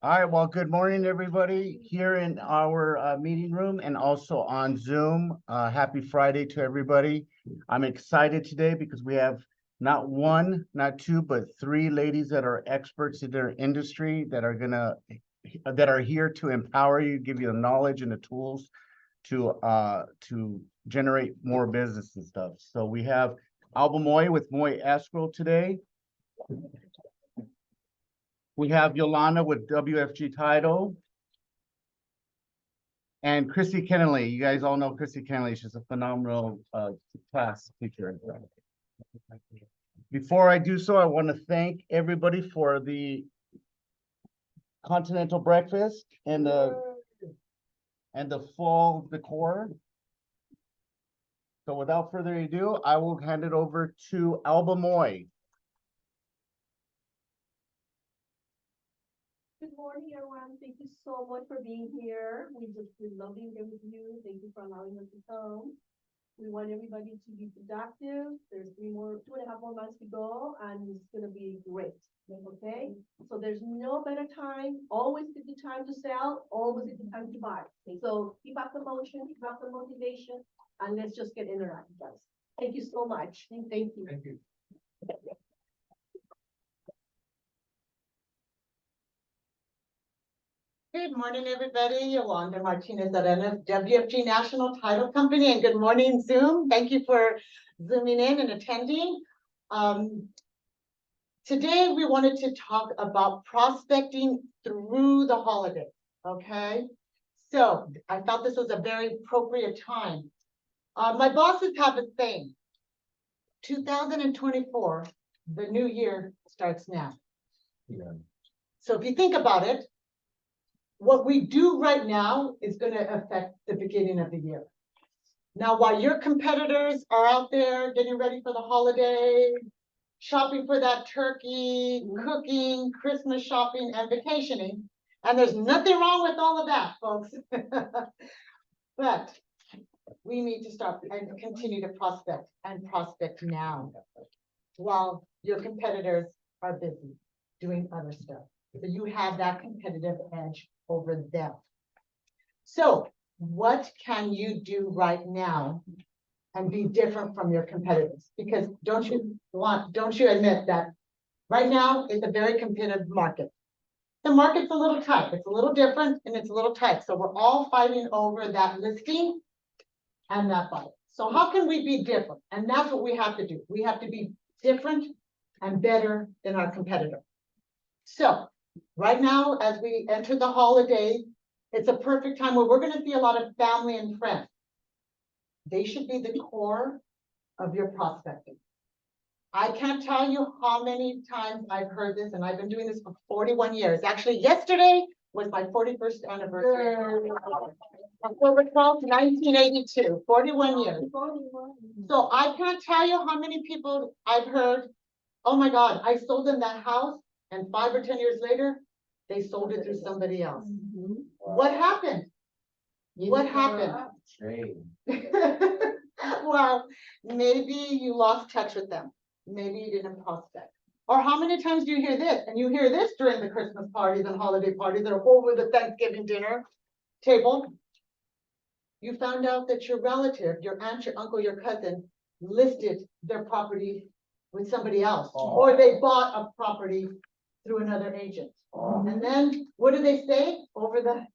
All right, well, good morning, everybody here in our meeting room and also on Zoom. Happy Friday to everybody. I'm excited today because we have not one, not two, but three ladies that are experts in their industry that are here to empower you, give you the knowledge and the tools to generate more business and stuff. So we have Alba Moy with Moy Escrow today. We have Yolanda with WFG Title. And Kristi Kennelly. You guys all know Kristi Kennelly. She's a phenomenal class teacher. Before I do so, I want to thank everybody for the continental breakfast and the fall decor. So without further ado, I will hand it over to Alba Moy. Good morning, everyone. Thank you so much for being here. We love being here with you. Thank you for allowing us to come. We want everybody to be productive. There's 2.5 more months to go, and it's going to be great. Okay? So there's no better time. Always a good time to sell. Always a good time to buy. So keep up the motion, keep up the motivation, and let's just get interactive, guys. Thank you so much. Thank you. Thank you. Good morning, everybody. Yolanda Martinez at WFG National Title Company, and good morning, Zoom. Thank you for zooming in and attending. Today, we wanted to talk about prospecting through the holiday, okay? So I thought this was a very appropriate time. My bosses have a saying, 2024, the new year starts now. Yeah. So if you think about it, what we do right now is going to affect the beginning of the year. Now, while your competitors are out there getting ready for the holiday, shopping for that turkey, cooking, Christmas shopping, and vacationing, and there's nothing wrong with all of that, folks. But we need to start and continue to prospect now while your competitors are busy doing other stuff. So you have that competitive edge over them. So what can you do right now and be different from your competitors? Because don't you admit that right now it's a very competitive market. The market's a little tight. It's a little different and it's a little tight. So we're all fighting over that listing and that buyer. So how can we be different? And that's what we have to do. We have to be different and better than our competitor. So right now, as we enter the holidays, it's a perfect time where we're going to see a lot of family and friends. They should be the core of your prospecting. I can't tell you how many times I've heard this, and I've been doing this for 41 years. Actually, yesterday was my 41st anniversary. October 12th, 1982, 41 years. So I can't tell you how many people I've heard, oh my God, I sold them that house, and 5 or 10 years later, they sold it to somebody else. What happened? What happened? Well, maybe you lost touch with them. Maybe you didn't prospect. Or how many times do you hear this? And you hear this during the Christmas parties and holiday parties or over the Thanksgiving dinner table. You found out that your relative, your aunt, your uncle, your cousin listed their property with somebody else, or they bought a property through another agent. And then what do they say over the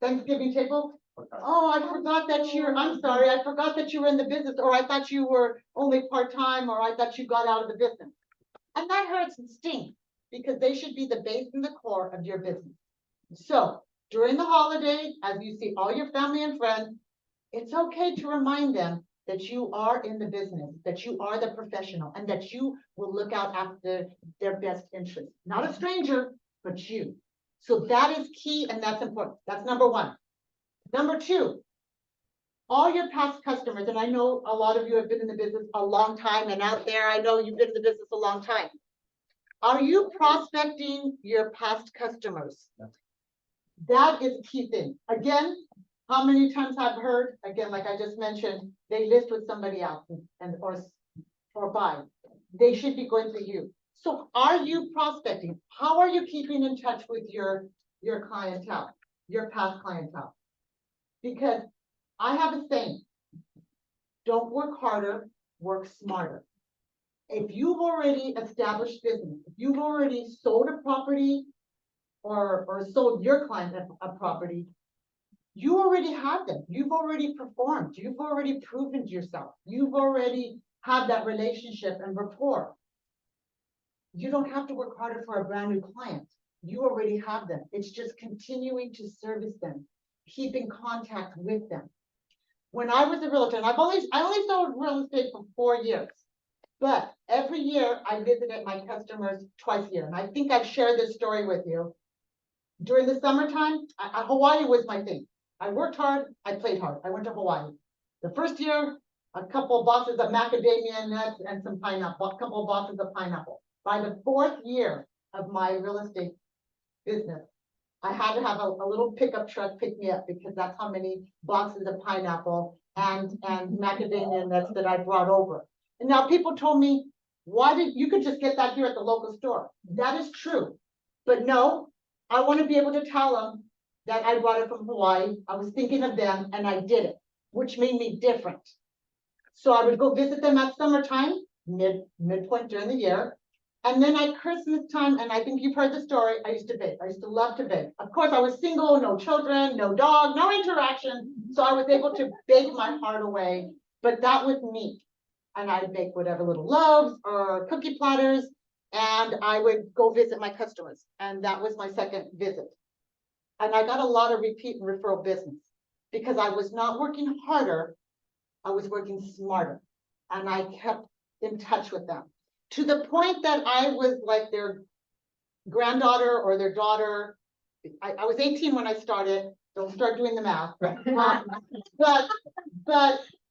Thanksgiving table? Oh, I forgot that I'm sorry, I forgot that you were in the business, or I thought you were only part-time, or I thought you got out of the business. And that hurts and stings because they should be the base and the core of your business. So during the holidays, as you see all your family and friends, it's okay to remind them that you are in the business, that you are the professional, and that you will look out after their best interest. Not a stranger, but you. So that is key and that's important. That's number one. Number two, all your past customers, and I know a lot of you have been in the business a long time, and out there, I know you've been in the business a long time. Are you prospecting your past customers? That is a key thing. Again, how many times I've heard, again, like I just mentioned, they list with somebody else or buy. They should be going to you. So are you prospecting? How are you keeping in touch with your your clientele, your past clientele. Because I have a saying, don't work harder, work smarter. If you've already established business, if you've already sold a property or sold your client a property, you already have them. You've already performed. You've already proven to yourself. You've already had that relationship and rapport. You don't have to work harder for a brand new client. You already have them. It's just continuing to service them, keep in contact with them. When I was a realtor, and I only sold real estate for 4 years, but every year I visited my customers twice a year. And I think I've shared this story with you. During the summertime, Hawaii was my thing. I worked hard, I played hard. I went to Hawaii. The first year, a couple of boxes of macadamia nuts and some pineapple, a couple of boxes of pineapple. By the 4th year of my real estate business, I had to have a little pickup truck pick me up because that's how many boxes of pineapple and macadamia nuts that I brought over. And now people told me, you could just get that here at the local store. That is true. But no, I want to be able to tell them that I brought it from Hawaii. I was thinking of them and I did it, which made me different. So I would go visit them at summertime, midpoint during the year. And then at Christmas time, and I think you've heard the story, I used to bake. I used to love to bake. Of course, I was single, no children, no dog, no interaction. So I was able to bake my heart away, but that was me. And I'd bake whatever little loaves or cookie platters, and I would go visit my customers. And that was my second visit. And I got a lot of repeat and referral business because I was not working harder, I was working smarter. And I kept in touch with them, to the point that I was like their granddaughter or their daughter. I was 18 when I started. Don't start doing the math. But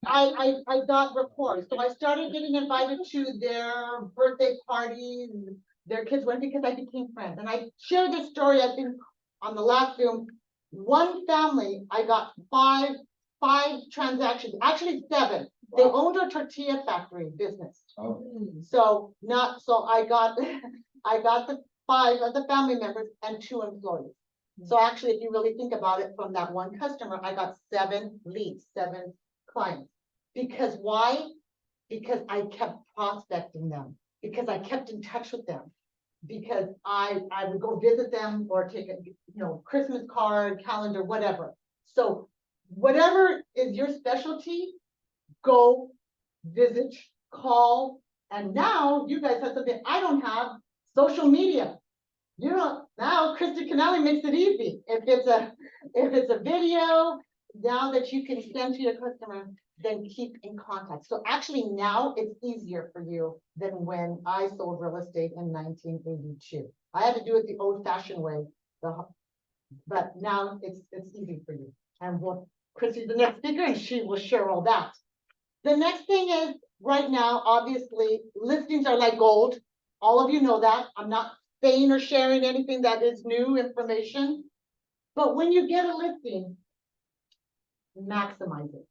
I got rapport. So I started getting invited to their birthday parties. Their kids went because I became friends. And I shared this story, I think, on the last Zoom. One family, I got five transactions, actually 7. They owned a tortilla factory business. Oh. So I got the 5 of the family members and 2 employees. So actually, if you really think about it, from that one customer, I got 7 leads, 7 clients. Because why? Because I kept prospecting them, because I kept in touch with them, because I would go visit them or take a Christmas card, calendar, whatever. So whatever is your specialty, go visit, call. And now you guys have something I don't have: social media. Now Kristi Kennelly makes it easy. If it's a video now that you can send to your customer, then keep in contact. So actually now it's easier for you than when I sold real estate in 1982. I had to do it the old-fashioned way, but now it's easy for you. And Kristi's the next speaker, and she will share all that. The next thing is, right now, obviously, listings are like gold. All of you know that. I'm not saying or sharing anything that is new information. But when you get a listing, maximize it.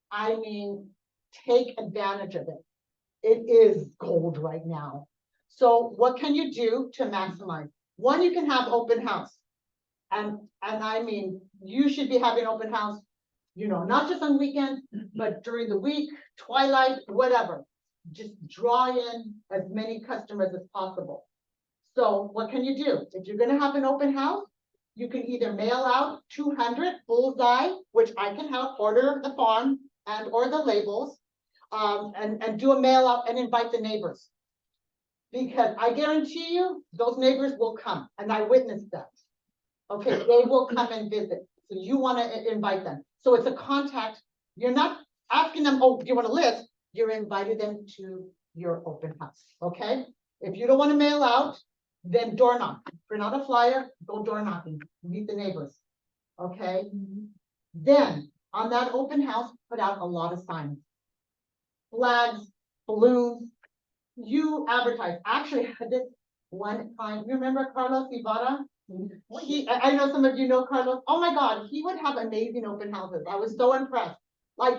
I mean, take advantage of it. It is gold right now. So what can you do to maximize? One, you can have open house. And I mean, you should be having open house, not just on weekends, but during the week, twilight, whatever. Just draw in as many customers as possible. So what can you do? If you're going to have an open house, you can either mail out 200 bullseye, which I can help order the farm and or the labels, and do a mail out and invite the neighbors. Because I guarantee you, those neighbors will come, and I witnessed that. Okay, they will come and visit. So you want to invite them. So it's a contact. You're not asking them, oh, do you want to list? You're inviting them to your open house. Okay. If you don't want to mail out, then door knock. Print out a flyer, go door knocking, meet the neighbors. Okay. Then on that open house, put out a lot of signs, flags, balloons. You advertise. Actually, this one client, you remember Carlos Ibarra? I know some of you know Carlos. Oh my God, he would have amazing open houses. I was so impressed. Like,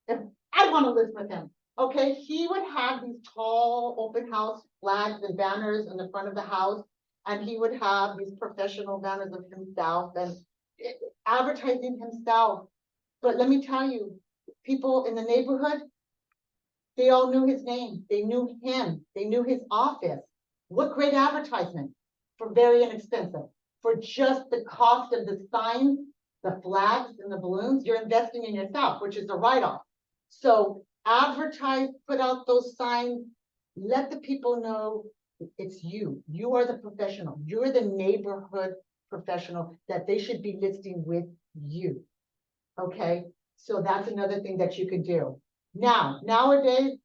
if I want to list with him. Okay, he would have these tall open house flags and banners in the front of the house, and he would have these professional manners of himself and advertising himself. But let me tell you, people in the neighborhood, they all knew his name. They knew him. They knew his office. What great advertisement for very inexpensive. For just the cost of the signs, the flags and the balloons, you're investing in yourself, which is a write-off. So advertise, put out those signs, let the people know it's you. You are the professional. You're the neighborhood professional that they should be listing with you. Okay, so that's another thing that you could do. Now, nowadays,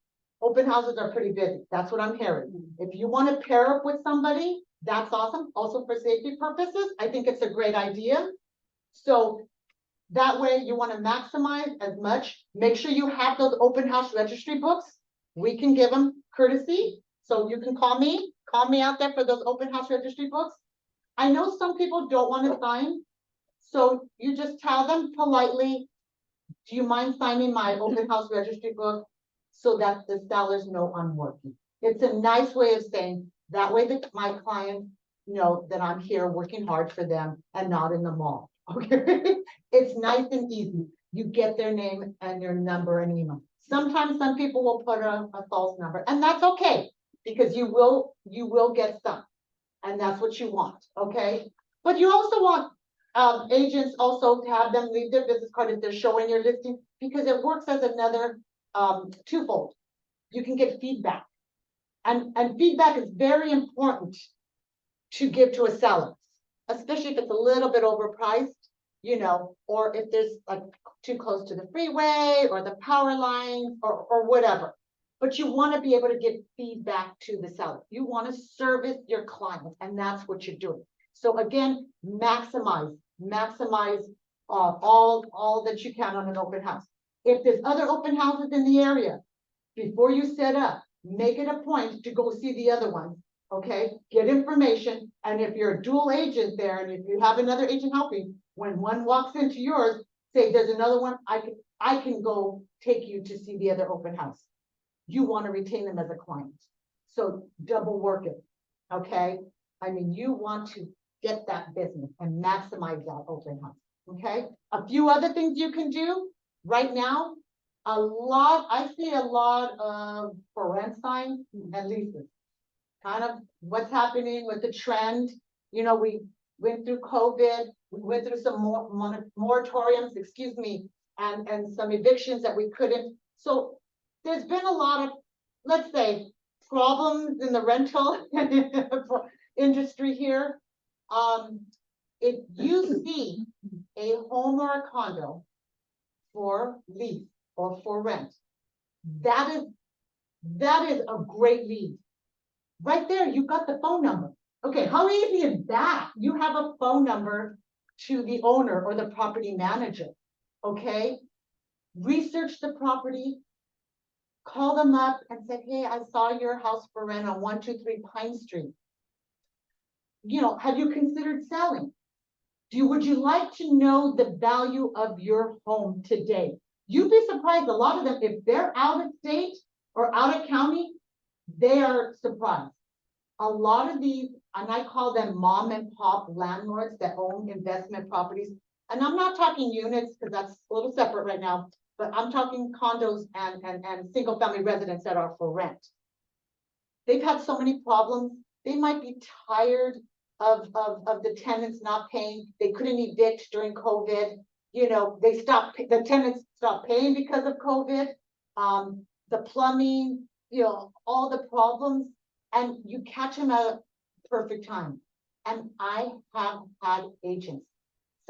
open houses are pretty busy. That's what I'm hearing. If you want to pair up with somebody, that's awesome. Also for safety purposes, I think it's a great idea. So that way you want to maximize as much. Make sure you have those open house registry books. We can give them courtesy. So you can call me out there for those open house registry books. I know some people don't want to sign. So you just tell them politely, do you mind signing my open house registry book so that the sellers know I'm working? It's a nice way of saying that way that my clients know that I'm here working hard for them and not in the mall. Okay, it's nice and easy. You get their name and their number and email. Sometimes some people will put a false number, and that's okay because you will get some, and that's what you want. Okay, but you also want agents also to have them leave their business card if they're showing your listing, because it works as another twofold. You can get feedback, and feedback is very important to give to a seller, especially if it's a little bit overpriced, you know, or if there's like too close to the freeway or the power lines or whatever. But you want to be able to give feedback to the seller. You want to service your clients, and that's what you're doing. So again, maximize all that you can on an open house. If there's other open houses in the area, before you set up, make it a point to go see the other ones. Okay, get information, and if you're a dual agent there, and if you have another agent helping, when one walks into yours, say there's another one, I can go take you to see the other open house. You want to retain them as a client, so double work it. Okay, I mean, you want to get that business and maximize that open house. Okay, a few other things you can do right now. I see a lot of for rent signs and leases. Kind of what's happening with the trend. You know, we went through COVID, we went through some more moratoriums, excuse me, and some evictions that we couldn't. So there's been a lot of, let's say, problems in the rental industry here. If you see a home or a condo for lease or for rent, that is a great lead. Right there, you got the phone number. Okay, how easy is that? You have a phone number to the owner or the property manager. Okay, research the property, call them up and say, hey, I saw your house for rent on 123 Pine Street. You know, have you considered selling? Would you like to know the value of your home today? You'd be surprised, a lot of them, if they're out of state or out of county, they are surprised. A lot of these, and I call them mom and pop landlords that own investment properties. And I'm not talking units because that's a little separate right now, but I'm talking condos and single family residents that are for rent. They've had so many problems. They might be tired of the tenants not paying. They couldn't evict during COVID. You know, the tenants stopped paying because of COVID. The plumbing, you know, all the problems, and you catch them at a perfect time. And I have had agents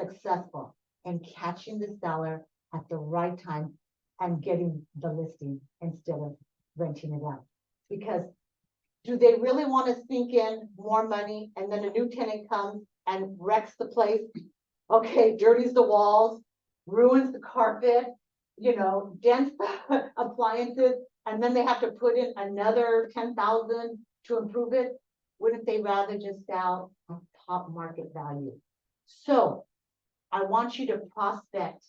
successful in catching the seller at the right time and getting the listing instead of renting it out. Because do they really want to sink in more money and then a new tenant comes and wrecks the place? Okay, dirties the walls, ruins the carpet, you know, dents the appliances, and then they have to put in another 10,000 to improve it. Wouldn't they rather just sell at top market value? So I want you to prospect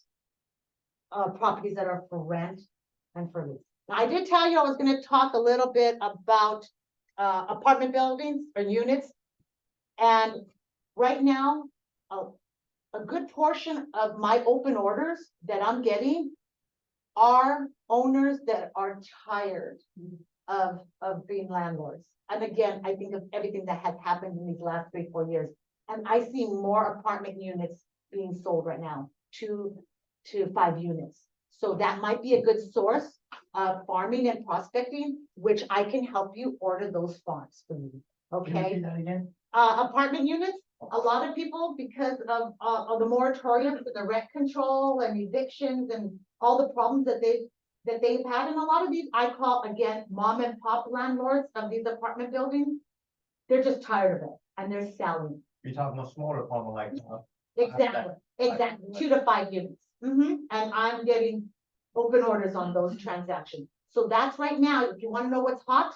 properties that are for rent and for lease. Now, I did tell you I was going to talk a little bit about apartment buildings or units. And right now, a good portion of my open orders that I'm getting are owners that are tired of being landlords. And again, I think of everything that has happened in these last 3-4 years. And I see more apartment units being sold right now, 2 to 5 units. So that might be a good source of farming and prospecting, which I can help you order those farms for you, okay? that again? Apartment units, a lot of people, because of the moratoriums and the rent control and evictions and all the problems that they've had, and a lot of these, I call, again, mom and pop landlords of these apartment buildings, they're just tired of it, and they're selling. You're talking about smaller apartment like. Exactly, 2 to 5 units. And I'm getting open orders on those transactions. So that's right now, if you wanna know what's hot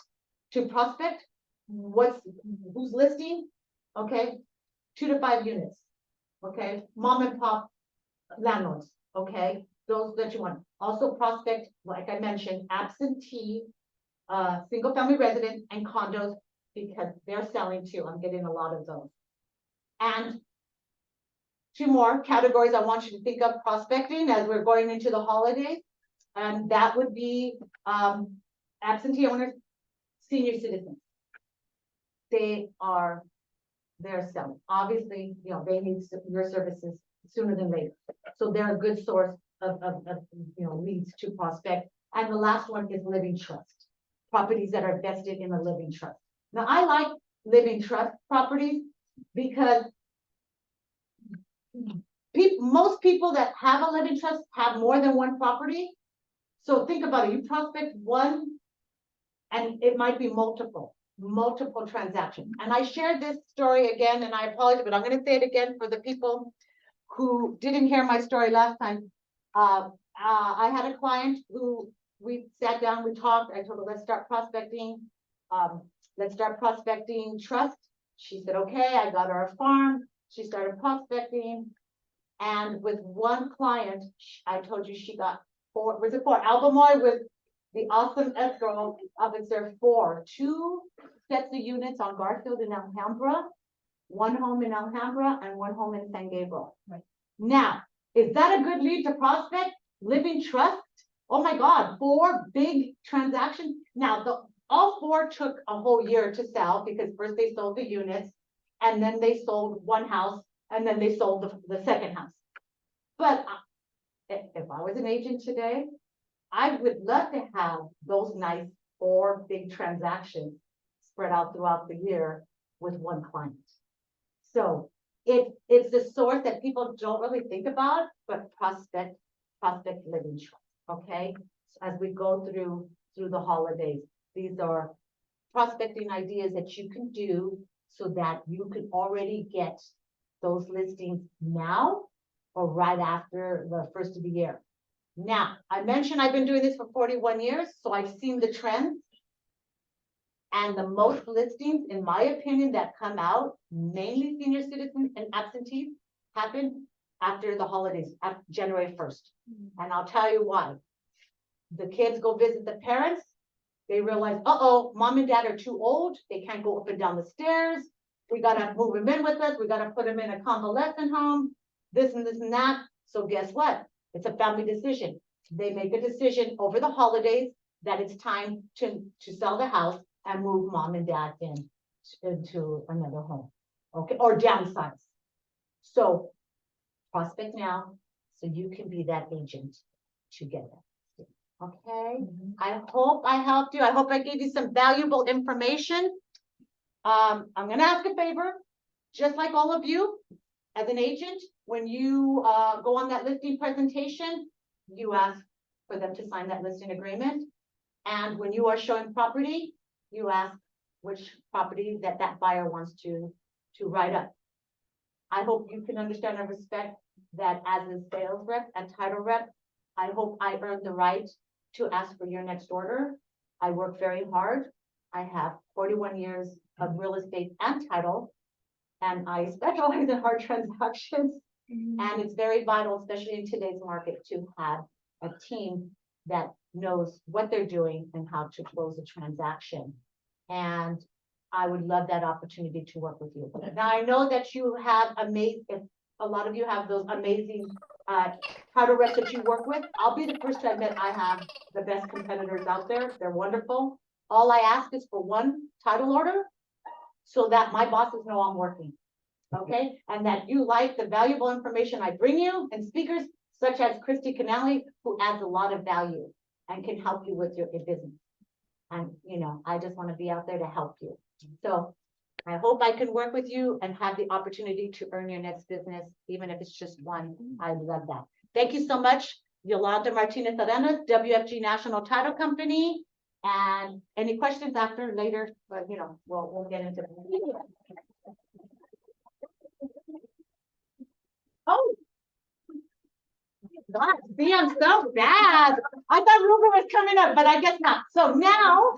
to prospect, who's listing, okay? 2 to 5 units, okay? Mom and pop landlords, okay? Those that you want. Also prospect, like I mentioned, absentee, single family residents and condos, because they're selling too. I'm getting a lot of those. And 2 more categories I want you to think of prospecting as we're going into the holidays. And that would be absentee owners, senior citizens. They're selling. Obviously, you know, they need your services sooner than later. So they're a good source of leads to prospect. And the last one is living trust. Properties that are vested in a living trust. Now, I like living trust properties because most people that have a living trust have more than one property. So think about it, you prospect one and it might be multiple transactions. And I shared this story again, and I apologize, but I'm going to say it again for the people who didn't hear my story last time. I had a client who we sat down, we talked, I told her, let's start prospecting. Let's start prospecting trust. She said, okay, I got her a farm. She started prospecting. And with one client, I told you she got 4, was it 4? Albemarle with the awesome escrow officer 2 sets of units on Garfield in Alhambra, 1 home in Alhambra and 1 home in San Gabriel. Right. Now, is that a good lead to prospect? Living trust? Oh my God, 4 big transactions. Now, all 4 took a whole year to sell because first they sold the units and then they sold 1 house and then they sold the second house. But if I was an agent today, I would love to have those nice 4 big transactions spread out throughout the year with 1 client. So it's the source that people don't really think about, but prospect living trust. Okay, so as we go through the holidays, these are prospecting ideas that you can do so that you can already get those listings now or right after the first of the year. Now, I mentioned I've been doing this for 41 years, so I've seen the trends. And the most listings, in my opinion, that come out, mainly senior citizens and absentees, happen after the holidays, after January 1st. And I'll tell you why. The kids go visit the parents. They realize, uh-oh, mom and dad are too old. They can't go up and down the stairs. We got to move them in with us. We got to put them in a convalescent home, this and this and that. So guess what? It's a family decision. They make a decision over the holidays that it's time to sell the house and move mom and dad into another home, okay, or downsize. So prospect now, so you can be that agent together. Okay, I hope I helped you. I hope I gave you some valuable information. I'm gonna ask a favor, just like all of you, as an agent, when you go on that listing presentation, you ask for them to sign that listing agreement. And when you are showing property, you ask which property that buyer wants to write up. I hope you can understand and respect that as a sales rep and title rep, I hope I earned the right to ask for your next order. I work very hard. I have 41 years of real estate and title, and I specialize in hard transactions. And it's very vital, especially in today's market, to have a team that knows what they're doing and how to close a transaction. And I would love that opportunity to work with you. Now, I know that you have a lot of you have those amazing title reps that you work with. I'll be the first to admit I have the best competitors out there. They're wonderful. All I ask is for one title order so that my bosses know I'm working. Okay, and that you like the valuable information I bring you, and speakers such as Kristi Kennelly, who adds a lot of value and can help you with your business. And, you know, I just want to be out there to help you. So I hope I can work with you and have the opportunity to earn your next business, even if it's just one. I love that. Thank you so much, Yolanda Martinez Arena, WFG National Title Company. And any questions after, later, but you know, we'll get into it. Oh, God, see, I'm so bad. I thought Ruben was coming up, but I guess not. So now,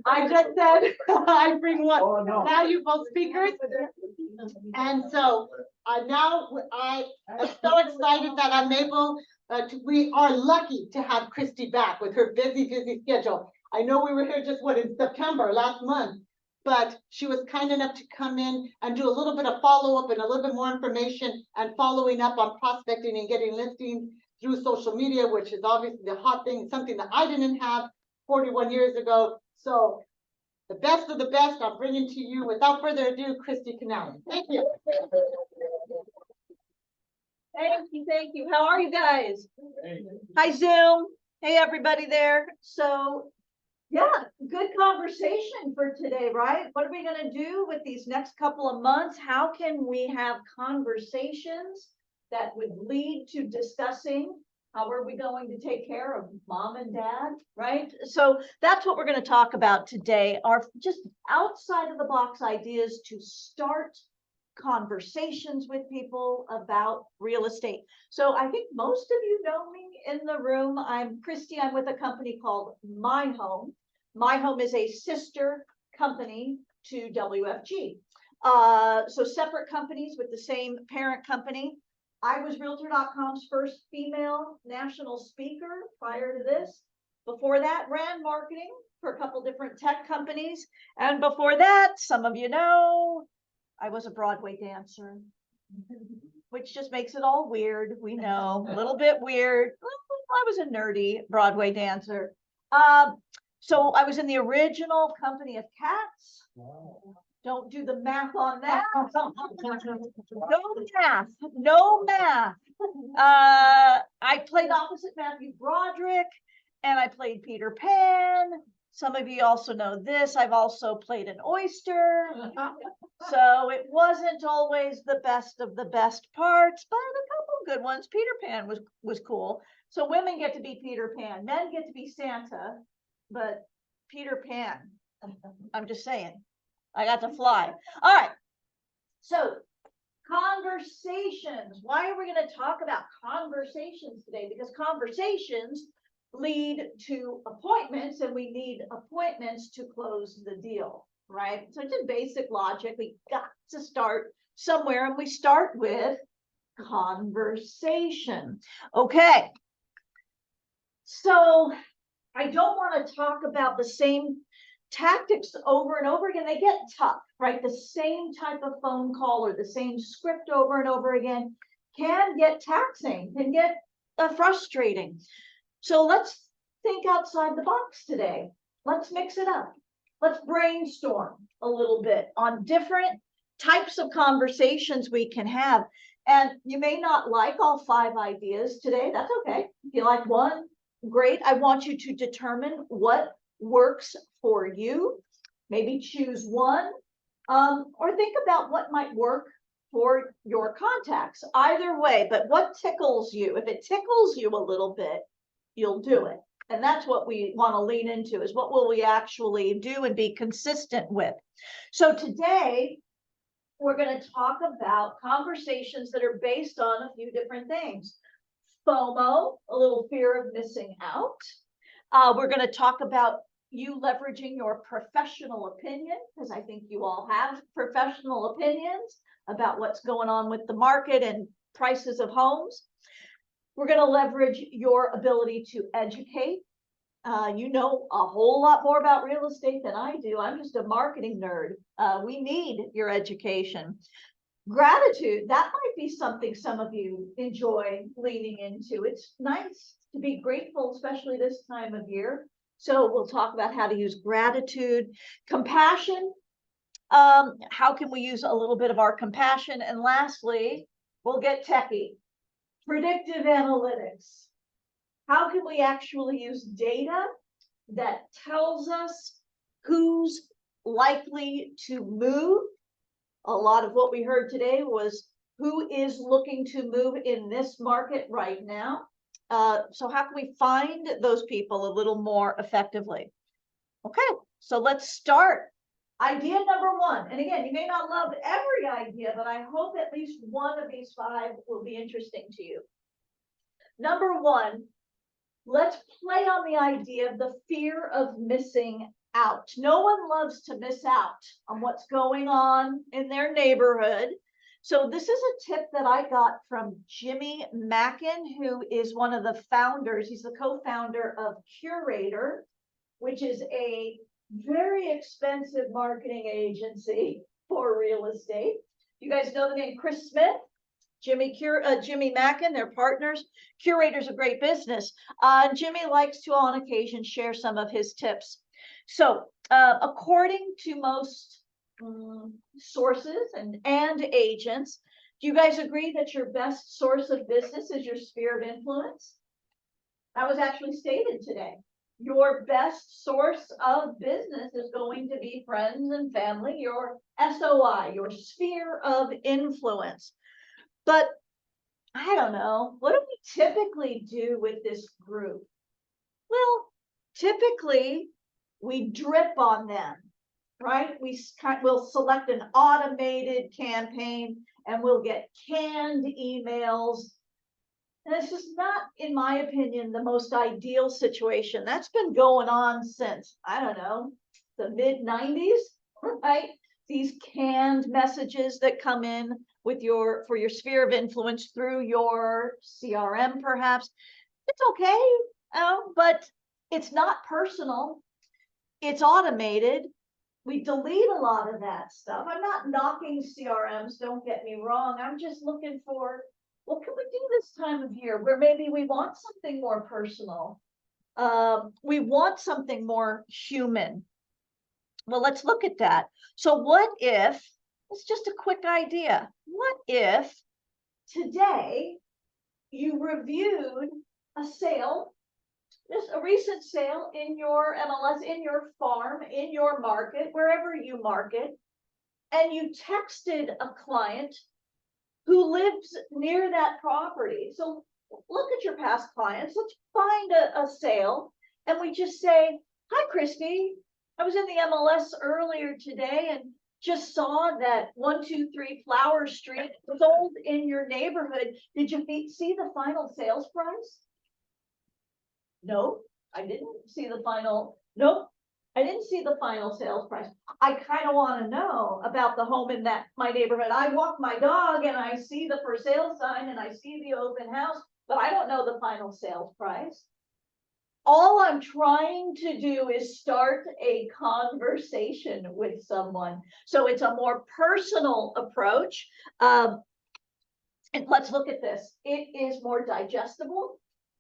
I just said I bring one valuable speakers. And so now I am so excited that I'm able we are lucky to have Kristi back with her busy schedule. I know we were here just in September last month, but she was kind enough to come in and do a little bit of follow-up and a little bit more information and following up on prospecting and getting listings through social media, which is obviously the hot thing, something that I didn't have 41 years ago. So the best of the best I'm bringing to you. Without further ado, Kristi Kennelly. Thank you. Thank you. How are you guys? Hi, Zoom. Hey, everybody there. So, yeah, good conversation for today, right? What are we going to do with these next couple of months? How can we have conversations that would lead to discussing how are we going to take care of mom and dad, right? So that's what we're going to talk about today, are just outside of the box ideas to start conversations with people about real estate. So I think most of you know me in the room. I'm Kristi. I'm with a company called My Home. My Home is a sister company to WFG. So separate companies with the same parent company. I was Realtor.com's first female national speaker prior to this. Before that, ran marketing for a couple different tech companies. And before that, some of you know, I was a Broadway dancer, which just makes it all weird. We know, a little bit weird. I was a nerdy Broadway dancer. So I was in the original company of Cats. Don't do the math on that. No math. I played opposite Matthew Broderick, and I played Peter Pan. Some of you also know this. I've also played an oyster. So it wasn't always the best of the best parts, but a couple good ones. Peter Pan was cool. So women get to be Peter Pan, men get to be Santa, but Peter Pan, I'm just saying, I got to fly. All right. So conversations. Why are we going to talk about conversations today? Because conversations lead to appointments, and we need appointments to close the deal, right? So it's a basic logic. We got to start somewhere, and we start with conversation. Okay. So I don't want to talk about the same tactics over and over again. They get tough, right? The same type of phone call or the same script over and over again can get taxing, can get frustrating. So let's think outside the box today. Let's mix it up. Let's brainstorm a little bit on different types of conversations we can have. And you may not like all 5 ideas today. That's okay. If you like one, great. I want you to determine what works for you. Maybe choose one, or think about what might work for your contacts. Either way, but what tickles you? If it tickles you a little bit, you'll do it. And that's what we want to lean into, is what will we actually do and be consistent with. So today, we're going to talk about conversations that are based on a few different things. FOMO, a little fear of missing out. We're going to talk about you leveraging your professional opinion, because I think you all have professional opinions about what's going on with the market and prices of homes. We're going to leverage your ability to educate You know a whole lot more about real estate than I do. I'm just a marketing nerd. We need your education. Gratitude, that might be something some of you enjoy leaning into. It's nice to be grateful, especially this time of year. So we'll talk about how to use gratitude. Compassion, how can we use a little bit of our compassion? And lastly, we'll get techie. Predictive analytics. How can we actually use data that tells us who's likely to move? A lot of what we heard today was who is looking to move in this market right now. So how can we find those people a little more effectively? Okay, so let's start. Idea number one, and again, you may not love every idea, but I hope at least one of these 5 will be interesting to you. Number one, let's play on the idea of the fear of missing out. No one loves to miss out on what's going on in their neighborhood. So this is a tip that I got from Jimmy Mackin, who is one of the founders. He's the co-founder of Curator, which is a very expensive marketing agency for real estate. You guys know the name Chris Smith? Jimmy Mackin, they're partners. Curator's a great business. Jimmy likes to, on occasion, share some of his tips. So, according to most sources and agents, do you guys agree that your best source of business is your sphere of influence? That was actually stated today. Your best source of business is going to be friends and family, your SOI, your sphere of influence. But I don't know, what do we typically do with this group? Well, typically we drip on them, right? We'll select an automated campaign and we'll get canned emails. And it's just not, in my opinion, the most ideal situation. That's been going on since, I don't know, the mid-90s, right? These canned messages that come in with for your sphere of influence through your CRM, perhaps. It's okay, but it's not personal. It's automated. We delete a lot of that stuff. I'm not knocking CRMs, don't get me wrong. I'm just looking for, what can we do this time of year where maybe we want something more personal? We want something more human. Well, let's look at that. So what if, it's just a quick idea. What if today you reviewed a sale, just a recent sale in your MLS, in your farm, in your market, wherever you market, and you texted a client who lives near that property. So look at your past clients. Let's find a sale, and we just say, "Hi, Kristi. I was in the MLS earlier today and just saw that 123 Flower Street sold in your neighborhood. Did you see the final sales price?" No, I didn't see the final. Nope, I didn't see the final sales price. I kind of want to know about the home in my neighborhood. I walk my dog and I see the for sale sign and I see the open house, but I don't know the final sales price. All I'm trying to do is start a conversation with someone. So it's a more personal approach. And let's look at this. It is more digestible.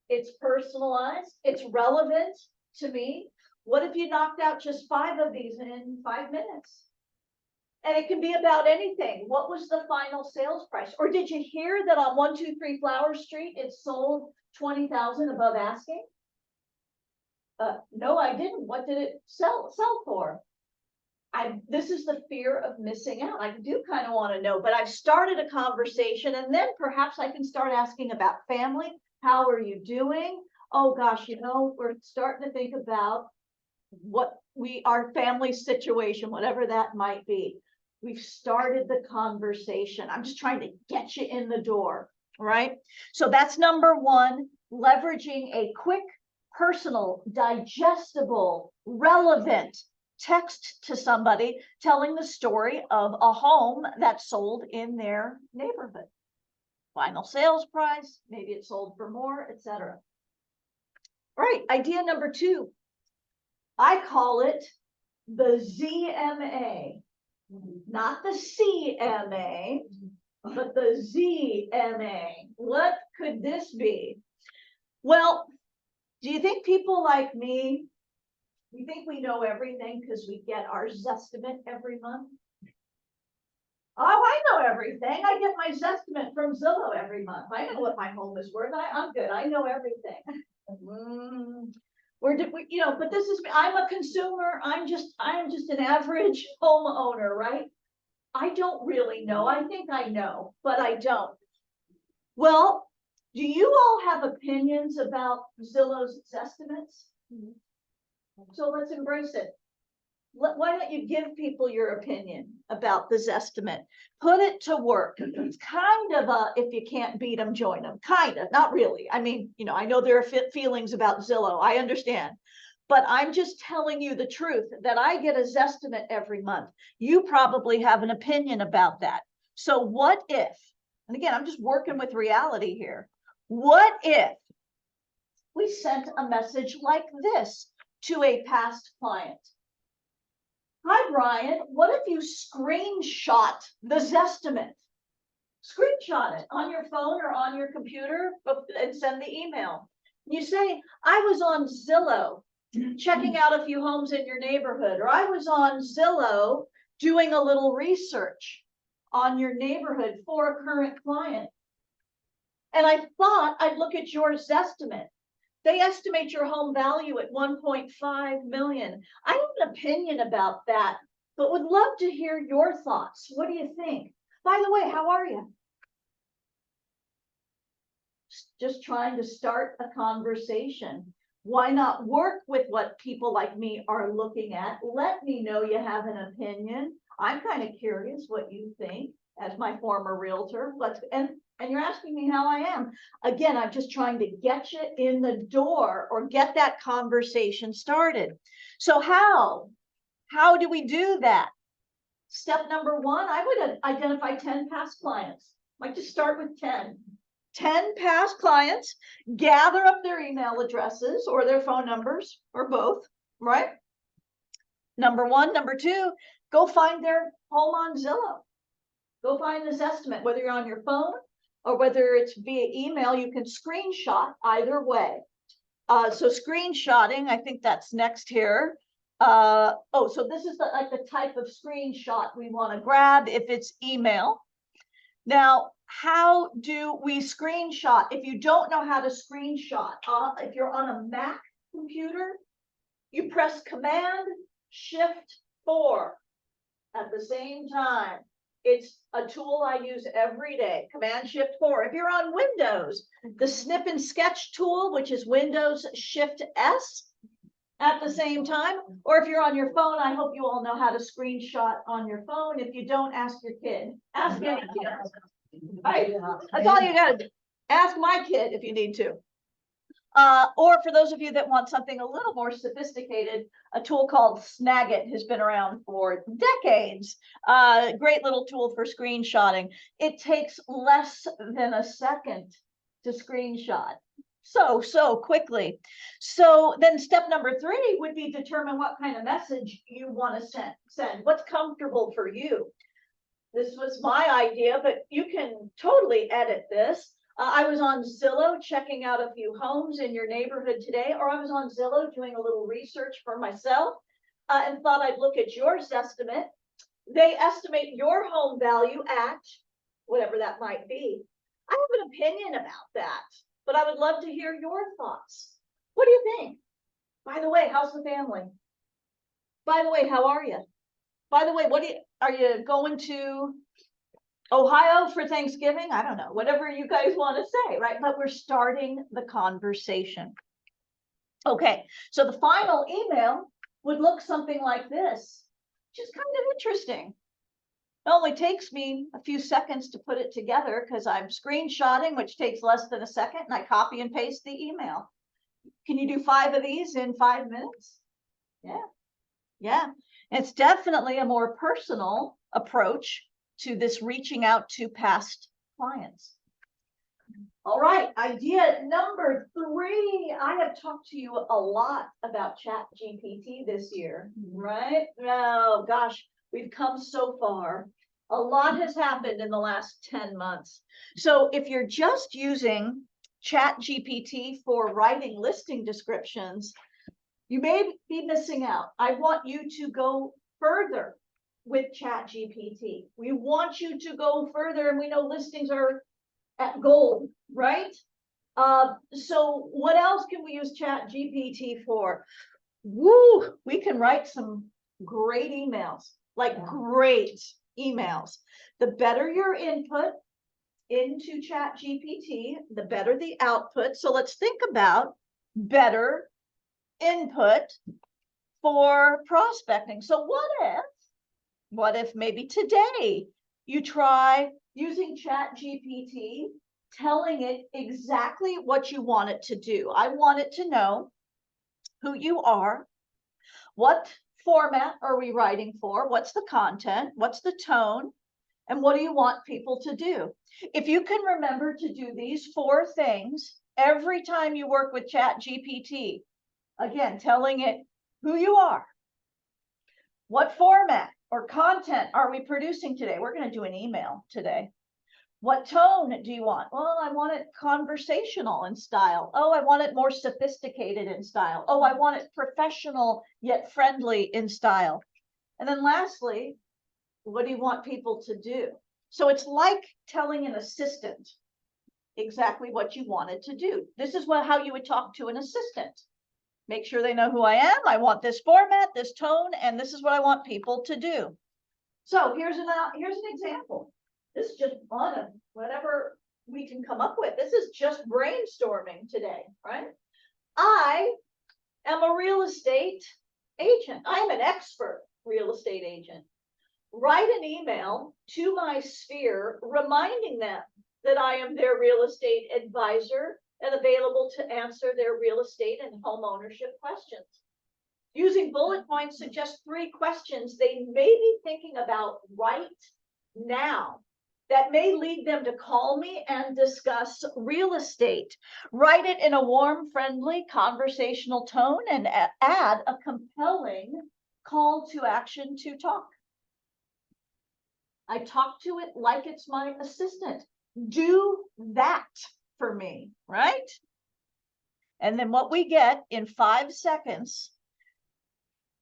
It's personalized. It's relevant to me. What if you knocked out just 5 of these in 5 minutes? And it can be about anything. What was the final sales price? Or did you hear that on 123 Flower Street, it sold 20,000 above asking? No, I didn't. What did it sell for? This is the fear of missing out. I do kind of want to know, but I've started a conversation, and then perhaps I can start asking about family. How are you doing? Oh gosh, we're starting to think about our family situation, whatever that might be. We've started the conversation. I'm just trying to get you in the door, right? So that's number one, leveraging a quick, personal, digestible, relevant text to somebody telling the story of a home that sold in their neighborhood. Final sales price, maybe it sold for more, etc. All right, idea number 2. I call it the ZMA, not the CMA, but the ZMA. What could this be? Well, do you think people like me, you think we know everything because we get our Zestimate every month? Oh, I know everything. I get my Zestimate from Zillow every month. I know what my home is worth. I'm good. I know everything. But this is, I'm a consumer. I am just an average homeowner, right? I don't really know. I think I know, but I don't. Well, do you all have opinions about Zillow's estimates? So let's embrace it. Why don't you give people your opinion about this estimate? Put it to work. It's kind of a, if you can't beat them, join them. Kind of, not really. I mean, I know there are feelings about Zillow. I understand. But I'm just telling you the truth that I get a Zestimate every month. You probably have an opinion about that. So what if, and again, I'm just working with reality here. What if we sent a message like this to a past client? Hi, Brian. What if you screenshot the Zestimate? Screenshot it on your phone or on your computer and send the email. You say, I was on Zillow checking out a few homes in your neighborhood, or I was on Zillow doing a little research on your neighborhood for a current client. And I thought I'd look at your Zestimate. They estimate your home value at 1.5 million. I have an opinion about that, but would love to hear your thoughts. What do you think? By the way, how are you? Just trying to start a conversation. Why not work with what people like me are looking at? Let me know you have an opinion. I'm kind of curious what you think as my former realtor. And you're asking me how I am. Again, I'm just trying to get you in the door or get that conversation started. So how do we do that? Step number 1, I would identify 10 past clients. I like to start with 10. 10 past clients, gather up their email addresses or their phone numbers or both, right? Number 1. Number 2, go find their home on Zillow. Go find this estimate, whether you're on your phone or whether it's via email. You can screenshot either way. So screenshotting, I think that's next here. So this is the type of screenshot we want to grab if it's email. Now, how do we screenshot? If you don't know how to screenshot, if you're on a Mac computer, you press Command-Shift-4 at the same time. It's a tool I use every day, Command-Shift-4. If you're on Windows, the Snip and Sketch tool, which is Windows-Shift-S at the same time. Or if you're on your phone, I hope you all know how to screenshot on your phone. If you don't, ask your kid. Ask any kid. Right? That's all you gotta do. Ask my kid if you need to. Or for those of you that want something a little more sophisticated, a tool called Snagit has been around for decades. Great little tool for screenshotting. It takes less than a second to screenshot. So quickly. So then step number 3 would be determine what kind of message you want to send. What's comfortable for you? This was my idea, but you can totally edit this. I was on Zillow checking out a few homes in your neighborhood today, or I was on Zillow doing a little research for myself and thought I'd look at your Zestimate. They estimate your home value at whatever that might be. I have an opinion about that, but I would love to hear your thoughts. What do you think? By the way, how's the family? By the way, how are you? By the way, are you going to Ohio for Thanksgiving? I don't know, whatever you guys want to say, right? But we're starting the conversation. Okay, so the final email would look something like this, which is kind of interesting. It only takes me a few seconds to put it together because I'm screenshotting, which takes less than a second, and I copy and paste the email. Can you do 5 of these in 5 minutes? Yeah. It's definitely a more personal approach to this reaching out to past clients. All right, idea number 3. I have talked to you a lot about Chat GPT this year, right? Oh gosh, we've come so far. A lot has happened in the last 10 months. So if you're just using Chat GPT for writing listing descriptions, you may be missing out. I want you to go further with Chat GPT. We want you to go further, and we know listings are at gold, right? So what else can we use Chat GPT for? Woo, we can write some great emails, like great emails. The better your input into Chat GPT, the better the output. So let's think about better input for prospecting. So what if maybe today you try using Chat GPT, telling it exactly what you want it to do. I want it to know who you are, what format are we writing for, what's the content, what's the tone, and what do you want people to do? If you can remember to do these 4 things every time you work with Chat GPT, again, telling it who you are, what format or content are we producing today? We're going to do an email today. What tone do you want? Well, I want it conversational in style. Oh, I want it more sophisticated in style. Oh, I want it professional yet friendly in style. And then lastly, what do you want people to do? So it's like telling an assistant exactly what you want it to do. This is how you would talk to an assistant. Make sure they know who I am. I want this format, this tone, and this is what I want people to do. So here's an example. This is just one of whatever we can come up with. This is just brainstorming today, right? I am a real estate agent. I am an expert real estate agent. Write an email to my sphere reminding them that I am their real estate advisor and available to answer their real estate and home ownership questions. Using bullet points, suggest 3 questions they may be thinking about right now that may lead them to call me and discuss real estate. Write it in a warm, friendly, conversational tone and add a compelling call to action to talk. I talk to it like it's my assistant. Do that for me, right? And then what we get in 5 seconds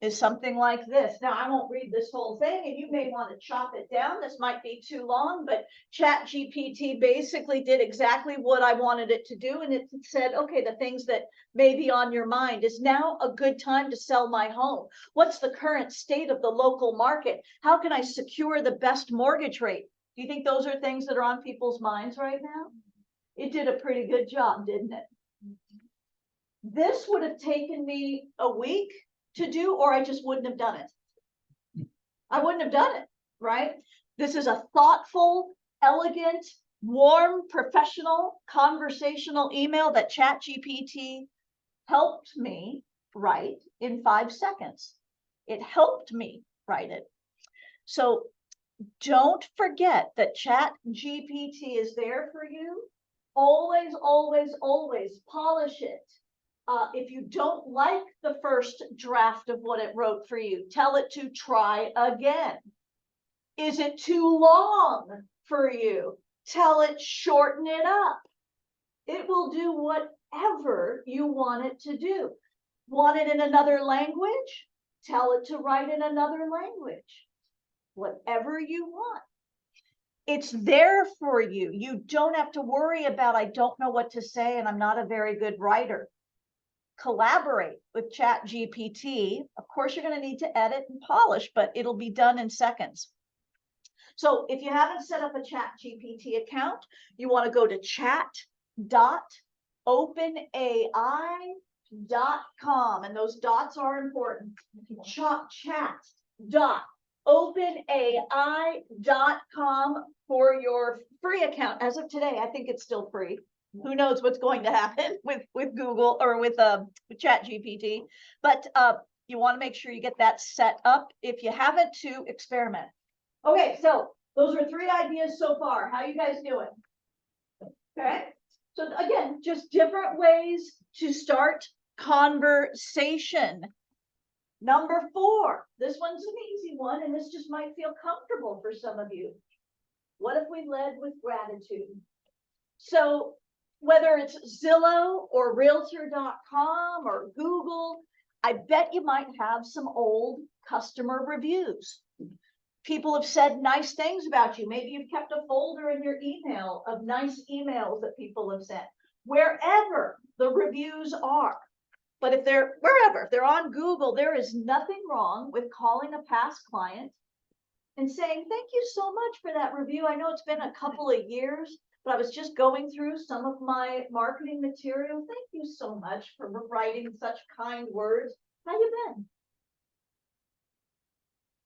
is something like this. Now, I won't read this whole thing, and you may want to chop it down. This might be too long, but Chat GPT basically did exactly what I wanted it to do. And it said, okay, the things that may be on your mind. Is now a good time to sell my home? What's the current state of the local market? How can I secure the best mortgage rate? Do you think those are things that are on people's minds right now? It did a pretty good job, didn't it? This would have taken me a week to do, or I just wouldn't have done it. I wouldn't have done it, right? This is a thoughtful, elegant, warm, professional, conversational email that Chat GPT helped me write in 5 seconds. It helped me write it. So don't forget that Chat GPT is there for you. Always, always, always polish it. If you don't like the first draft of what it wrote for you, tell it to try again. Is it too long for you? Tell it shorten it up. It will do whatever you want it to do. Want it in another language? Tell it to write in another language. Whatever you want. It's there for you. You don't have to worry about, I don't know what to say and I'm not a very good writer. Collaborate with Chat GPT. Of course, you're going to need to edit and polish, but it'll be done in seconds. So if you haven't set up a Chat GPT account, you want to go to chat.openai.com, and those dots are important. Chat.openai.com for your free account. As of today, I think it's still free. Who knows what's going to happen with Google or with Chat GPT, but you want to make sure you get that set up if you haven't, to experiment. Okay, so those are 3 ideas so far. How you guys doing? Okay, So again, just different ways to start conversation. Number 4, this one's an easy one, and this just might feel comfortable for some of you. What if we led with gratitude? So whether it's Zillow or Realtor.com or Google, I bet you might have some old customer reviews. People have said nice things about you. Maybe you've kept a folder in your email of nice emails that people have sent, wherever the reviews are. But if they're wherever, if they're on Google, there is nothing wrong with calling a past client and saying, thank you so much for that review. I know it's been a couple of years, but I was just going through some of my marketing material. Thank you so much for writing such kind words. How you been?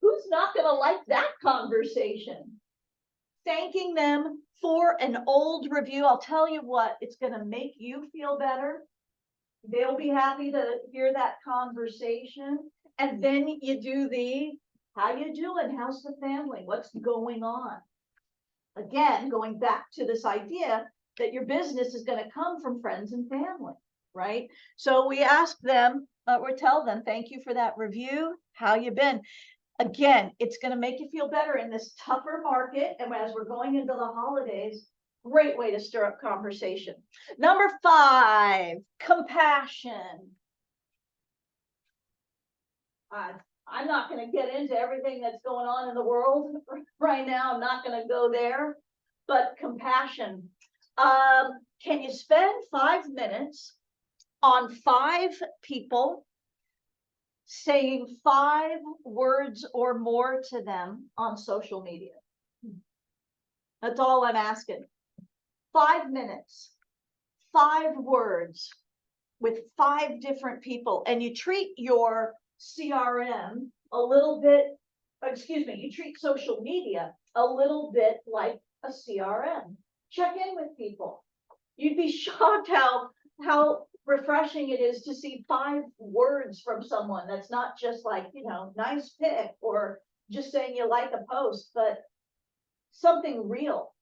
Who's not going to like that conversation? Thanking them for an old review. I'll tell you what, it's going to make you feel better. They'll be happy to hear that conversation. And then you do the, how you doing? How's the family? What's going on? Again, going back to this idea that your business is going to come from friends and family, right? So we ask them, or tell them, thank you for that review. How you been? Again, it's going to make you feel better in this tougher market. And as we're going into the holidays, great way to stir up conversation. Number 5, compassion. I'm not going to get into everything that's going on in the world right now. I'm not going to go there, but compassion. Can you spend 5 minutes on 5 people saying 5 words or more to them on social media? That's all I'm asking. 5 minutes, 5 words with 5 different people, and you treat your CRM a little bit, you treat social media a little bit like a CRM. Check in with people. You'd be shocked how refreshing it is to see 5 words from someone that's not just like, nice pic or just saying you like a post, but something real.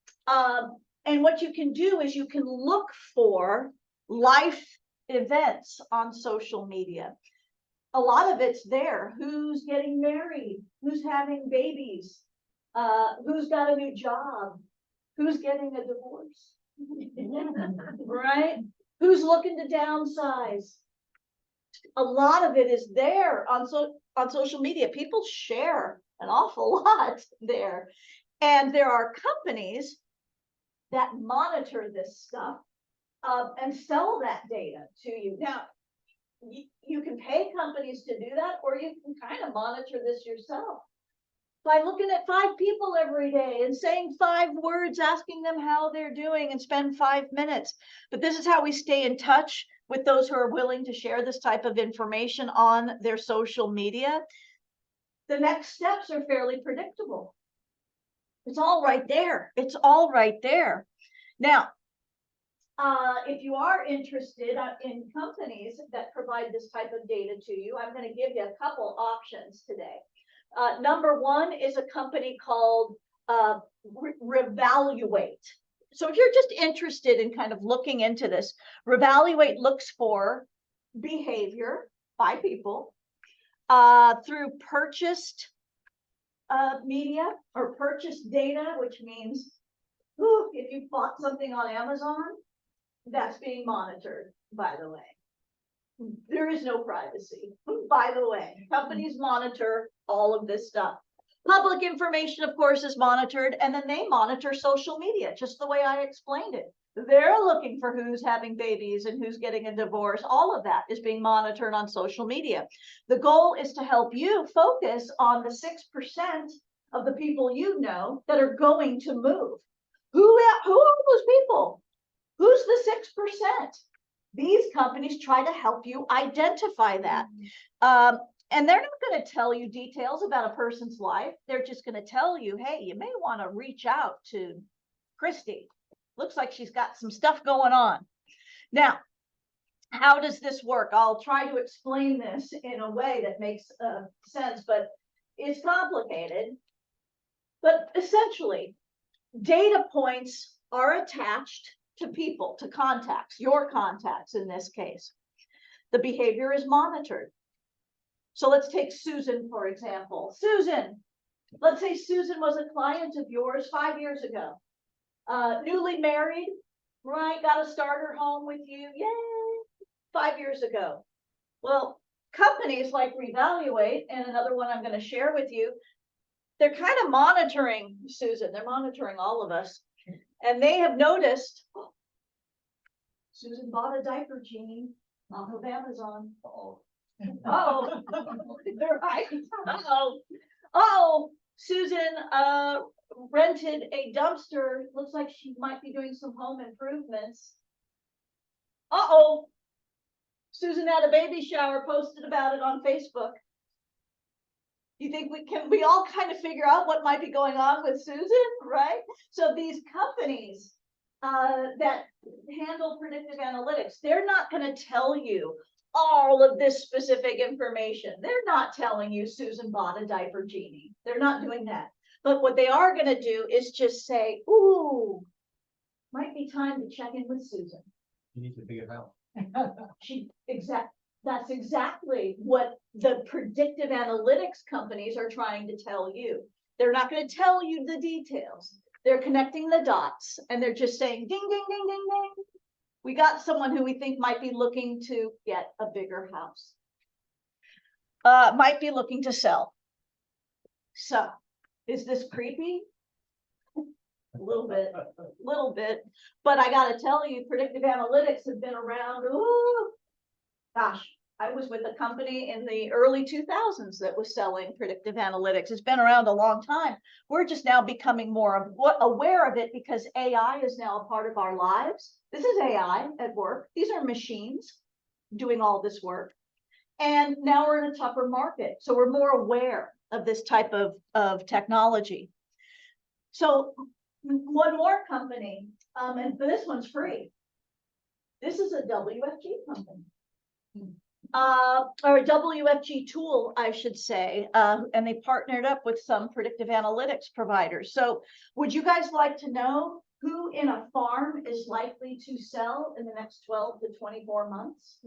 And what you can do is you can look for life events on social media. A lot of it's there. Who's getting married? Who's having babies? Who's got a new job? Who's getting a divorce? Right? Who's looking to downsize? A lot of it is there on social media. People share an awful lot there. And there are companies that monitor this stuff and sell that data to you. Now, you can pay companies to do that, or you can kind of monitor this yourself by looking at 5 people every day and saying 5 words, asking them how they're doing, and spend 5 minutes. But this is how we stay in touch with those who are willing to share this type of information on their social media. The next steps are fairly predictable. It's all right there. It's all right there. Now, if you are interested in companies that provide this type of data to you, I'm going to give you a couple options today. Number 1 is a company called Revaluate. So if you're just interested in kind of looking into this, Revaluate looks for behavior by people through purchased media or purchased data, which means if you bought something on Amazon, that's being monitored, by the way. There is no privacy, by the way. Companies monitor all of this stuff. Public information, of course, is monitored, and then they monitor social media, just the way I explained it. They're looking for who's having babies and who's getting a divorce. All of that is being monitored on social media. The goal is to help you focus on the 6% of the people you know that are going to move. Who are those people? Who's the 6%? These companies try to help you identify that. And they're not going to tell you details about a person's life. They're just going to tell you, hey, you may want to reach out to Kristi. Looks like she's got some stuff going on. Now, how does this work? I'll try to explain this in a way that makes sense, but it's complicated. But essentially, data points are attached to people, to contacts, your contacts in this case. The behavior is monitored. So let's take Susan, for example. Susan, let's say Susan was a client of yours 5 years ago. Newly married, right? Got a starter home with you. Yay! 5 years ago. Well, companies like Reevaluate, and another one I'm going to share with you, they're kind of monitoring Susan. They're monitoring all of us. And they have noticed, oh, Susan bought a diaper genie off of Amazon. Oh, they're right. Oh, Susan rented a dumpster. Looks like she might be doing some home improvements. Susan had a baby shower, posted about it on Facebook. You think we all kind of figure out what might be going on with Susan, right? So these companies that handle predictive analytics, they're not going to tell you all of this specific information. They're not telling you Susan bought a diaper genie. They're not doing that. But what they are going to do is just say, ooh, might be time to check in with Susan. You need to figure it out. That's exactly what the predictive analytics companies are trying to tell you. They're not going to tell you the details. They're connecting the dots and they're just saying, ding, ding, ding, ding, ding. We got someone who we think might be looking to get a bigger house. Might be looking to sell. So, is this creepy? A little bit. But I got to tell you, predictive analytics have been around. Ooh, gosh, I was with a company in the early 2000s that was selling predictive analytics. It's been around a long time. We're just now becoming more aware of it because AI is now a part of our lives. This is AI at work. These are machines doing all this work. And now we're in a tougher market. So we're more aware of this type of technology. So one more company, and this one's free. This is a WFG company. Or a WFG tool, I should say, and they partnered up with some predictive analytics providers. So would you guys like to know who in a farm is likely to sell in the next 12 to 24 months?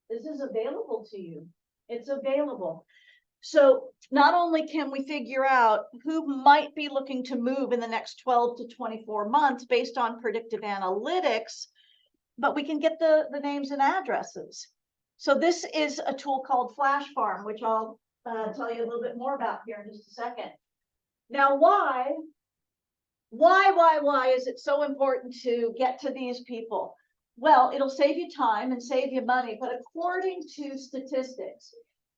This is available to you. It's available. So not only can we figure out who might be looking to move in the next 12 to 24 months based on predictive analytics, but we can get the names and addresses. So this is a tool called Flash Farm, which I'll tell you a little bit more about here in just a second. Now, why is it so important to get to these people? Well, it'll save you time and save you money, but according to statistics,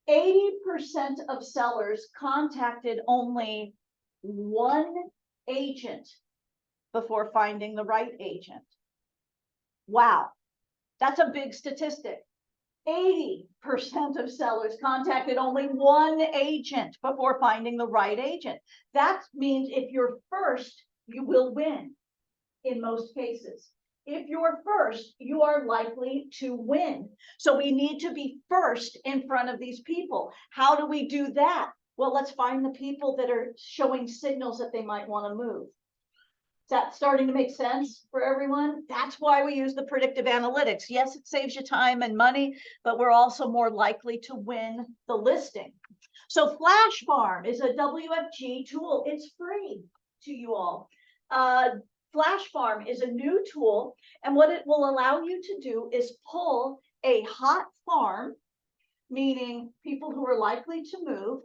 80% of sellers contacted only one agent before finding the right agent. Wow, that's a big statistic. 80% of sellers contacted only one agent before finding the right agent. That means if you're first, you will win in most cases. If you're first, you are likely to win. So we need to be first in front of these people. How do we do that? Well, let's find the people that are showing signals that they might want to move. Is that starting to make sense for everyone? That's why we use the predictive analytics. Yes, it saves you time and money, but we're also more likely to win the listing. So Flash Farm is a WFG tool. It's free to you all. Flash Farm is a new tool, and what it will allow you to do is pull a hot farm, meaning people who are likely to move,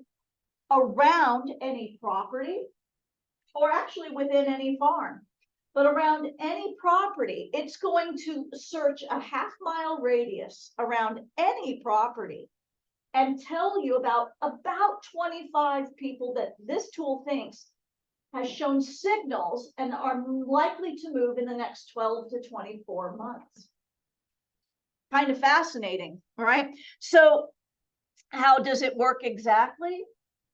around any property, or actually within any farm, but around any property. It's going to search a half-mile radius around any property and tell you about 25 people that this tool thinks has shown signals and are likely to move in the next 12 to 24 months. Kind of fascinating, right? So how does it work exactly?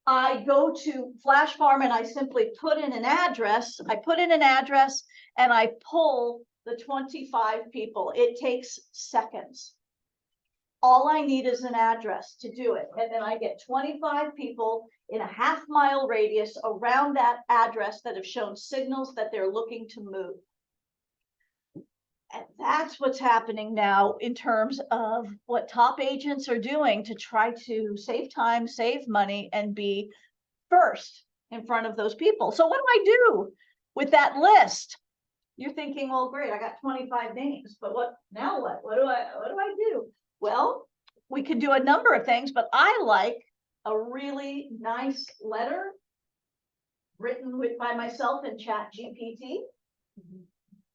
I go to Flash Farm and I simply put in an address. I put in an address and I pull the 25 people. It takes seconds. All I need is an address to do it. And then I get 25 people in a half-mile radius around that address that have shown signals that they're looking to move. And that's what's happening now in terms of what top agents are doing to try to save time, save money, and be first in front of those people. So what do I do with that list? You're thinking, well, great, I got 25 names, but what now? What do I do? Well, we could do a number of things, but I like a really nice letter written by myself in Chat GPT.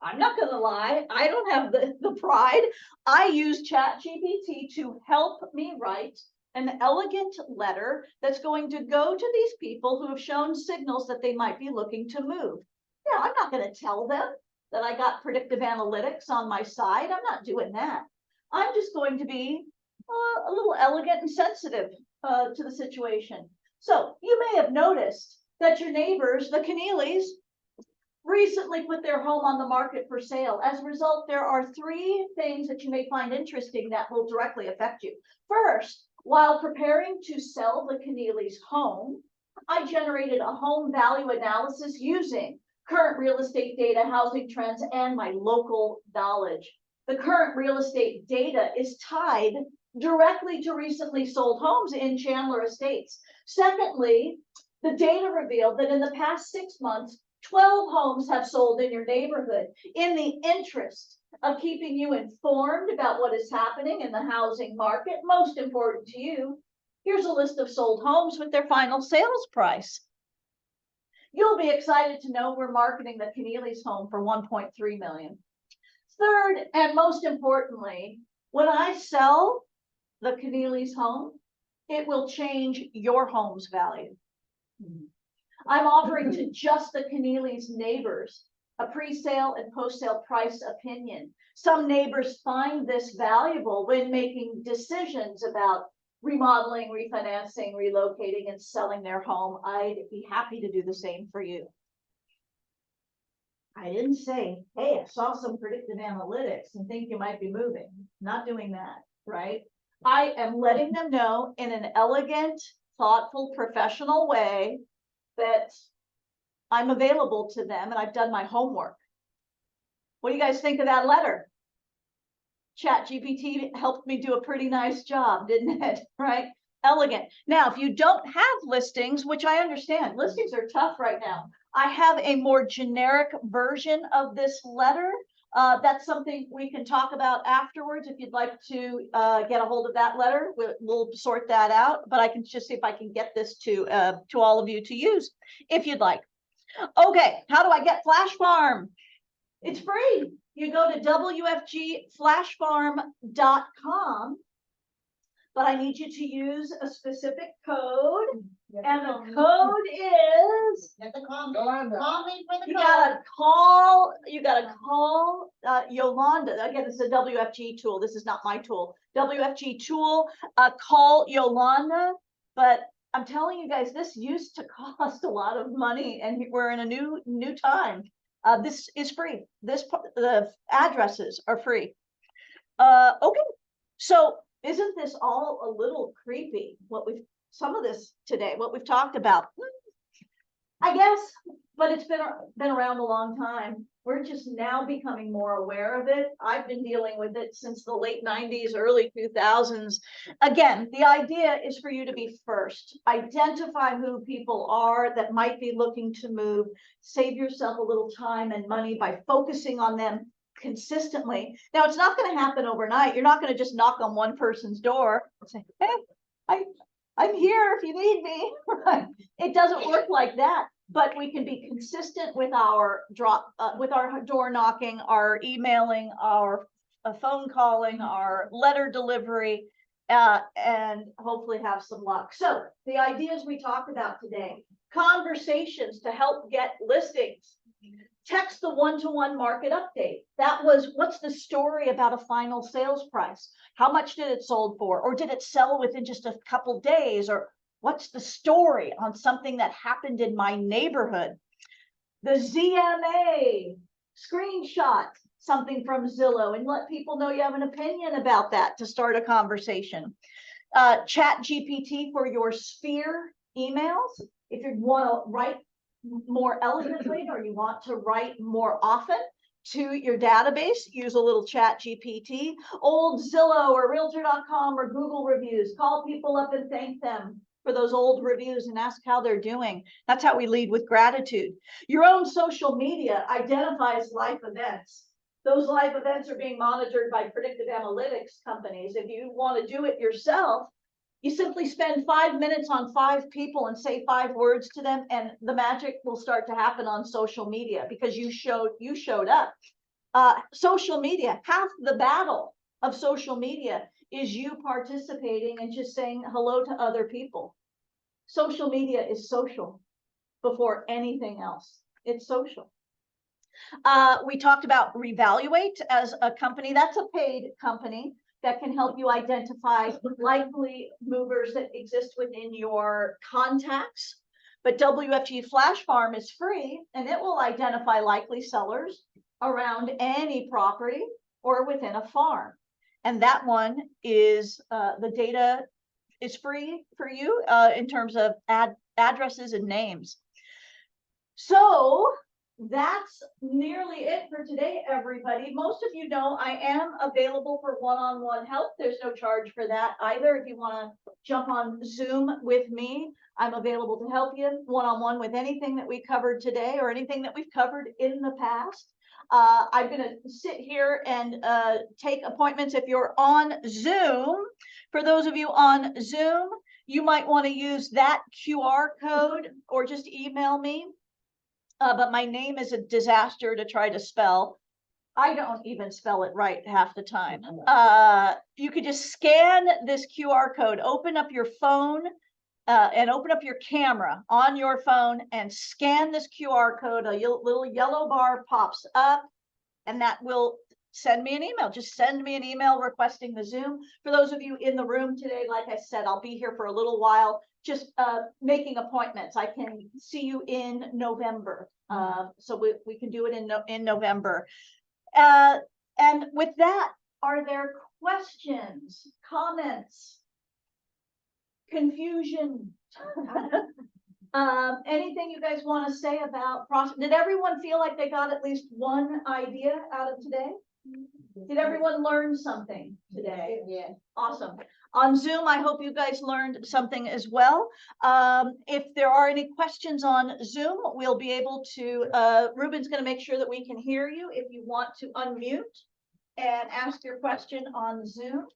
I'm not going to lie, I don't have the pride. I use Chat GPT to help me write an elegant letter that's going to go to these people who have shown signals that they might be looking to move. Now, I'm not going to tell them that I got predictive analytics on my side. I'm not doing that. I'm just going to be a little elegant and sensitive to the situation. So you may have noticed that your neighbors, the Kennellys, recently put their home on the market for sale. As a result, there are 3 things that you may find interesting that will directly affect you. First, while preparing to sell the Kennelly's home, I generated a home value analysis using current real estate data, housing trends, and my local knowledge. The current real estate data is tied directly to recently sold homes in Chandler Estates. Secondly, the data revealed that in the past 6 months, 12 homes have sold in your neighborhood. In the interest of keeping you informed about what is happening in the housing market, most important to you, here's a list of sold homes with their final sales price. You'll be excited to know we're marketing the Kennelly's home for $1.3 million. Third, and most importantly, when I sell the Kennelly's home, it will change your home's value. I'm offering to just the Kennelly's neighbors a pre-sale and post-sale price opinion. Some neighbors find this valuable when making decisions about remodeling, refinancing, relocating, and selling their home. I'd be happy to do the same for you. I didn't say, hey, I saw some predictive analytics and think you might be moving. Not doing that, right? I am letting them know in an elegant, thoughtful, professional way that I'm available to them and I've done my homework. What do you guys think of that letter? Chat GPT helped me do a pretty nice job, didn't it? Right? Elegant. Now, if you don't have listings, which I understand, listings are tough right now. I have a more generic version of this letter. That's something we can talk about afterwards. If you'd like to get a hold of that letter, we'll sort that out. But I can just see if I can get this to all of you to use if you'd like. Okay, how do I get Flash Farm? It's free. You go to wfgflashfarm.com, but I need you to use a specific code, and the code is. Call me for the You gotta call Yolanda. Again, this is a WFG tool. This is not my tool. WFG tool, call Yolanda. But I'm telling you guys, this used to cost a lot of money, and we're in a new time. This is free. The addresses are free. Okay, so isn't this all a little creepy? Some of this today, what we've talked about, I guess, but it's been around a long time. We're just now becoming more aware of it. I've been dealing with it since the late 90s, early 2000s. Again, the idea is for you to be first. Identify who people are that might be looking to move. Save yourself a little time and money by focusing on them consistently. Now, it's not going to happen overnight. You're not going to just knock on one person's door and say, hey, I'm here if you need me. It doesn't work like that. But we can be consistent with our door knocking, our emailing, our phone calling, our letter delivery, and hopefully have some luck. So the ideas we talked about today: conversations to help get listings. Text the one-to-one market update. That was, what's the story about a final sales price? How much did it sold for? Or did it sell within just a couple days? Or what's the story on something that happened in my neighborhood? The ZMA, screenshot something from Zillow and let people know you have an opinion about that to start a conversation. Chat GPT for your sphere emails. If you want to write more elegantly or you want to write more often, to your database, use a little chat GPT, old Zillow or Realtor.com or Google reviews, call people up and thank them for those old reviews and ask how they're doing. That's how we lead with gratitude. Your own social media identifies life events. Those life events are being monitored by predictive analytics companies. If you want to do it yourself, you simply spend 5 minutes on 5 people and say 5 words to them, and the magic will start to happen on social media because you showed up. Social media, half the battle of social media is you participating and just saying hello to other people. Social media is social before anything else. It's social. We talked about Revaluate as a company. That's a paid company that can help you identify likely movers that exist within your contacts. But WFG Flash Farm is free, and it will identify likely sellers around any property or within a farm. And that one is, the data is free for you in terms of addresses and names. So that's nearly it for today, everybody. Most of you know I am available for one-on-one help. There's no charge for that either. If you want to jump on Zoom with me, I'm available to help you one-on-one with anything that we covered today or anything that we've covered in the past. I'm going to sit here and take appointments if you're on Zoom. For those of you on Zoom, you might want to use that QR code or just email me. But my name is a disaster to try to spell. I don't even spell it right half the time. You could just scan this QR code, open up your phone and open up your camera on your phone and scan this QR code. A little yellow bar pops up and that will send me an email. Just send me an email requesting the Zoom. For those of you in the room today, like I said, I'll be here for a little while, just making appointments. I can see you in November. So we can do it in November. And with that, are there questions, comments, confusion? Anything you guys want to say about process? Did everyone feel like they got at least one idea out of today? Did everyone learn something today? Yeah. Awesome. On Zoom, I hope you guys learned something as well. If there are any questions on Zoom, we'll be able to, Ruben's going to make sure that we can hear you if you want to unmute and ask your question on Zoom.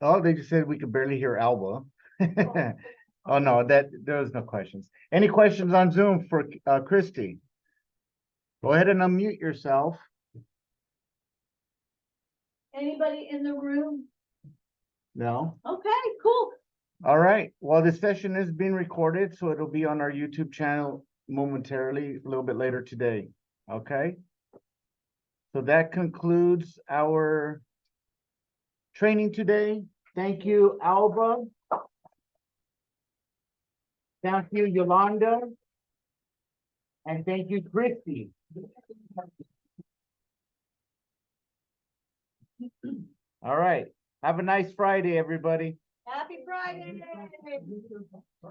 Oh, they just said we could barely hear Alba. Oh, no, there was no questions. Any questions on Zoom for Kristi? Go ahead and unmute yourself. Anybody in the room? No? Okay, cool. All right. Well, this session is being recorded, so it'll be on our YouTube channel momentarily, a little bit later today. Okay? So that concludes our training today. Thank you, Alba. Thank you, Yolanda. And thank you, Kristi. All right. Have a nice Friday, everybody. Happy Friday.